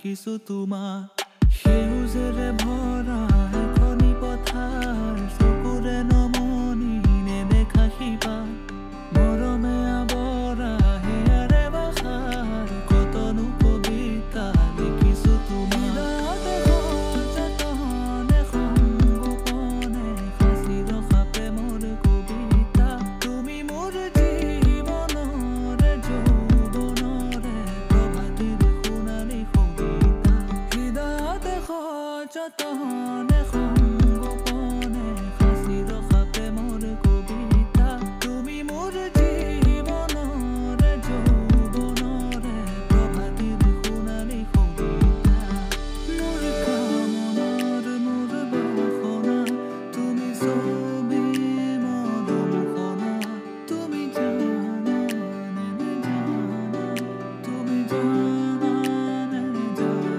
দেখিছো তোমাৰ সেউজেৰে ভৰা এখনি পথাৰ চকুৰে নমনি নেদেখা শিপা মৰমে আৱৰা হেয়াৰে বাসাৰ কতনো কবিতা দেখিছো তোমাৰ যতনে সংগোপনে সাঁচি ৰখা প্ৰেমৰ কবিতা তুমি মোৰ জীৱনৰে যৌৱনৰে প্ৰভাতিৰ সোণালী কবিতা হৃদয়তে সযতনে সংগোপনে সাঁচি ৰখা প্ৰেমৰ কবিতা তুমি মোৰ জীৱনৰে যৌৱনৰে প্ৰভাতিৰ সোণালী কবিতা মোৰ কামনাৰ মোৰ বাসনা তুমি ছবি মদমখনা তুমি জানা নে জানা তুমি জানা নে জানা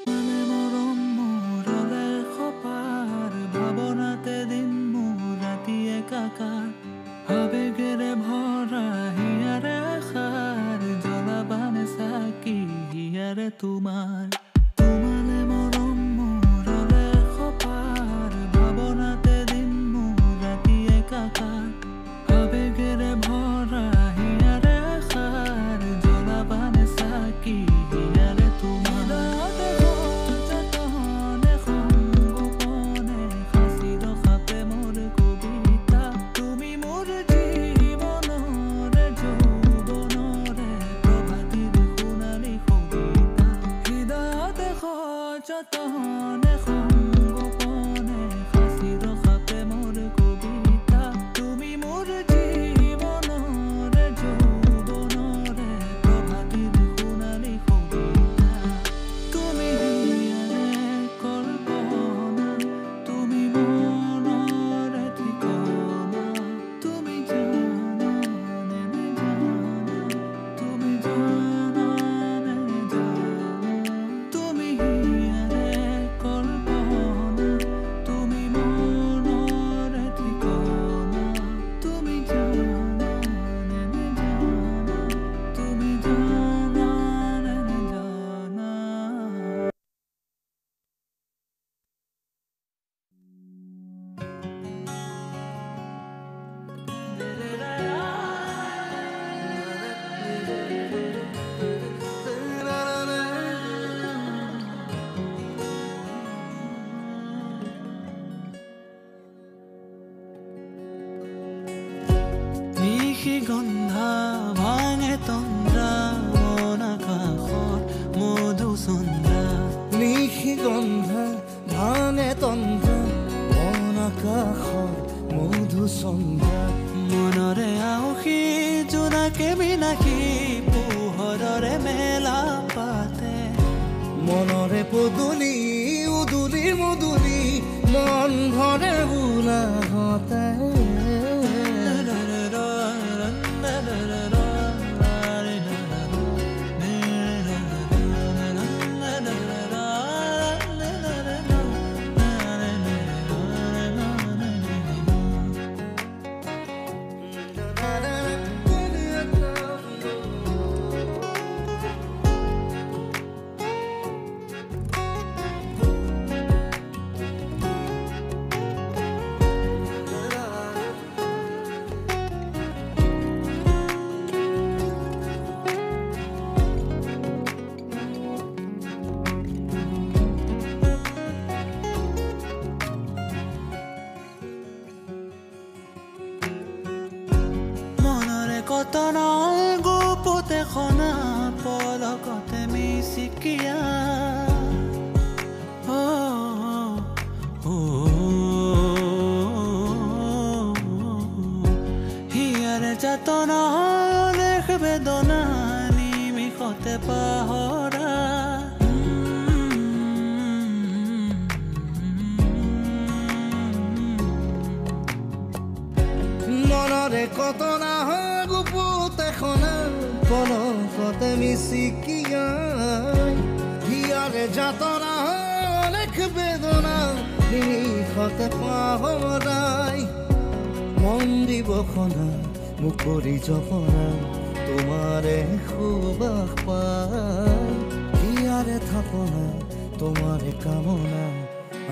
মানে মৰম মোৰলে খপাৰ ভাৱনাতে দিন মোৰ ৰাতি একাকাৰ আবেগেৰে ভৰা হিয়াৰে আশাৰ জ্বলাবানে চাকি হিয়াৰে তোমাৰ তোমালে মৰম মোৰলে খপাৰ ভাৱনাতে দিন মোৰ ৰাতি একাকাৰ আবেগেৰে ভৰা হিয়াৰে আশাৰ জ্বলাবানে চাকি হিয়াৰে তোমাৰ যতনে সংগোপনে সাঁচি ৰখা প্ৰেমৰ কবিতা তুমি মোৰ জীৱনৰে যৌৱনৰে প্ৰভাতিৰ সোণালী কবিতা হৃদয়তে সযতনে সংগোপনে সাঁচি ৰখা প্ৰেমৰ কবিতা তুমি মোৰ জীৱনৰে যৌৱনৰে প্ৰভাতিৰ সোণালী কবিতা তুমি হিয়াৰে কল্পনা তুমি মনৰে ঠিকনা তুমি জানা নে জানা তুমি জানা নে জানা তুমি হিয়াৰে কল্পনা তুমি মনৰে ঠিকনা তুমি জানা নে জানা তুমি জানা নে জানা নিশি গন্ধা ভাঙে তন্দ্ৰা মন আকাশত মধু চন্দ্ৰা নিশি গন্ধা ভাঙে তন্দ্ৰা মন আকাশত মধু চন্দ্ৰা মনৰে আউসী জোনাকে বিনাশী পোহৰৰে মেলা পাতে মনৰে পদূলি উদুলি মুদুলি মন ভৰে বোলাহতে কতনৰ গোপতে খনা পলকতে মিচিকিয়া হিয়াৰে যাতনা দেশ বেদনা কেতে পাহৰা মনৰে কতনা গুপুত এখনা পলকতে মিচিকিয়াই হিয়াৰে যাতনা অনেক বেদনা নিমিষতে পাহৰাই মন দিবখনা মুকৰি জপনা তোমাৰে সুবাস পাই হিয়াৰে থাপনা তোমাৰে কামনা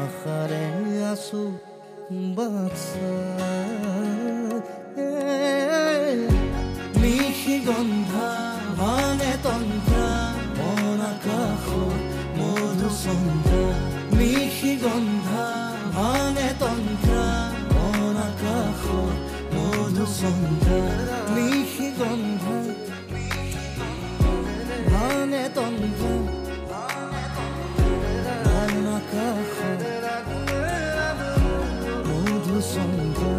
আশাৰে আছো বাচ্চা নিশি গন্ধা ভাঙে তন্ত্ৰা মন আকাশত মধুচন্দ্ৰা নিশি গন্ধা ভাঙে তন্ত্ৰা মন আকাশত মধুচন্দ্ৰা নিশি গন্ধা ভাঙে তন্ত্ৰা মন আকাশত মধুচন্দ্ৰা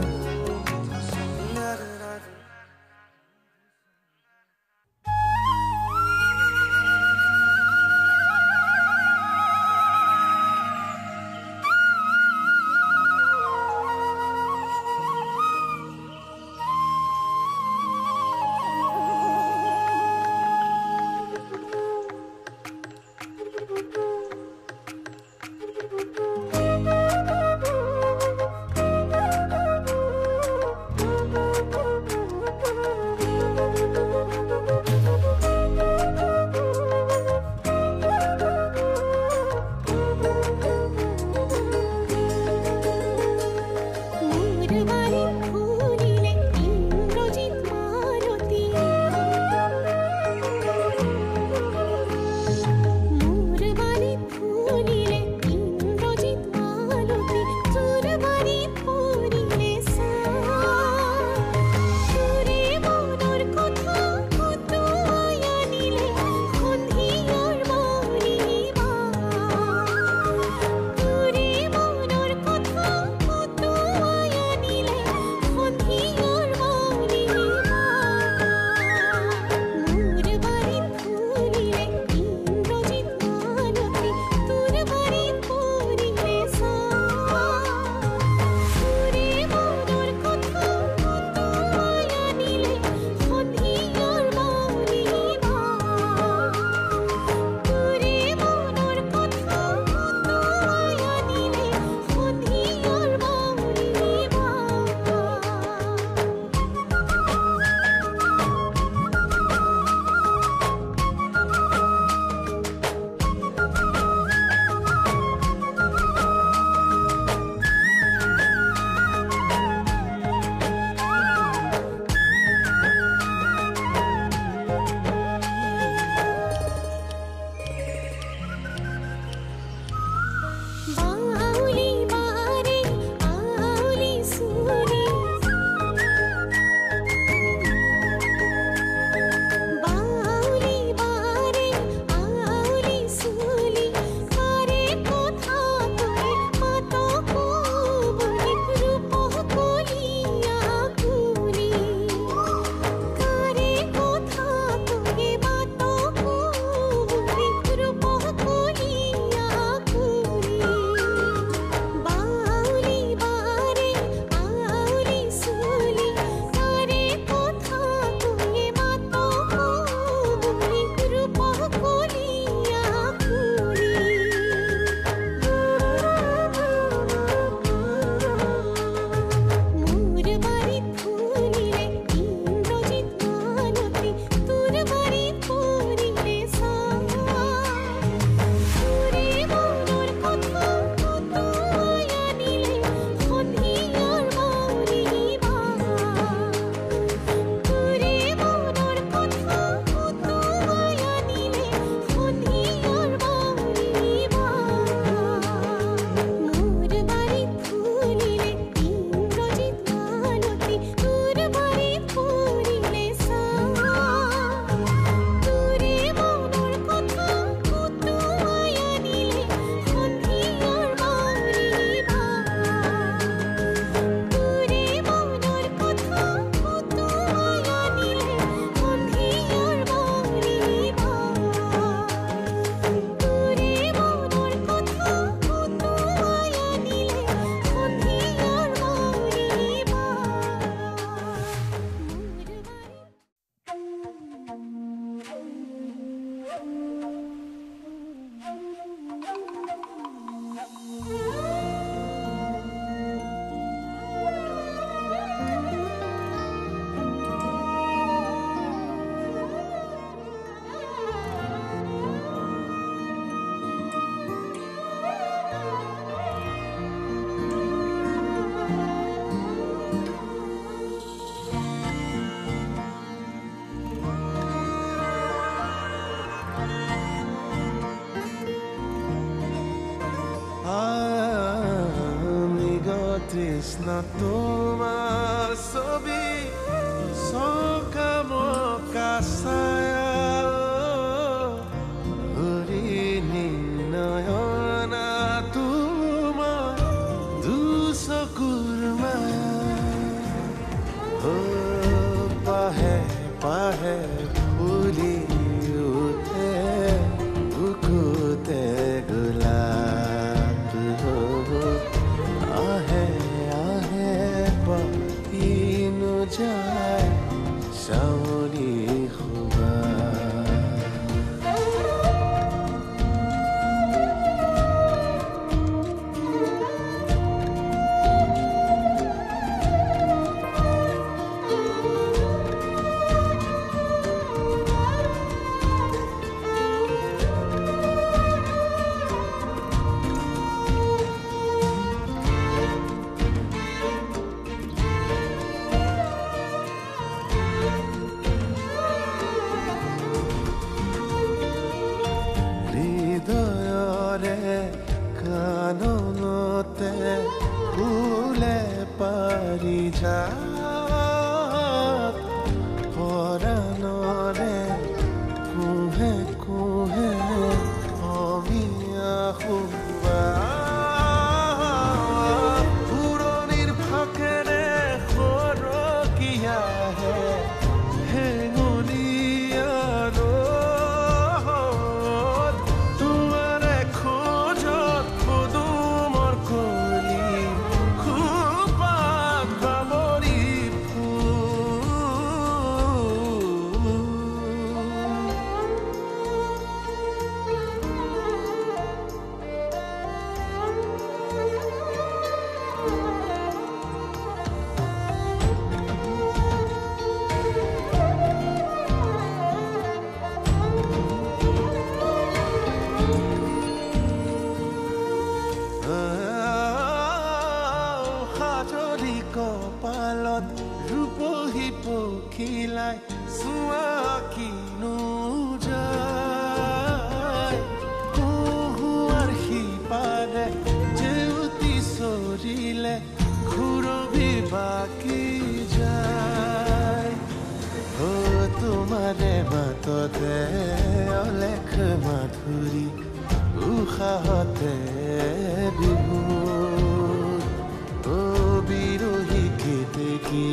না তোমাৰ ছবি সকামকা ছায়া হৰিণী নয়না তোমাৰ দুচকুৰ মায়া পাহে পাহে ফুলি উঠে বুকুতে গোলাপ আহে আহে পাইনো যায় চাউনি খুবা হৃদয়ৰে কাননতে ফুলে পাৰি যাত পৰাণৰে কুহে কুহে অমিয়া শুবা পুৰণিৰ ফাকেৰে সৰকীয়াহে হেঙুলীয়া কপালত ৰূপহী পখিলাই চোৱা কিনো যায় কহুৱাৰ সিপাৰে জেউতি চৰিলে খুৰবি বাকি যায় তোমাৰে মাততে অলেখ মাধুৰী উশাহতে বিহু বিৰহী কেতেকী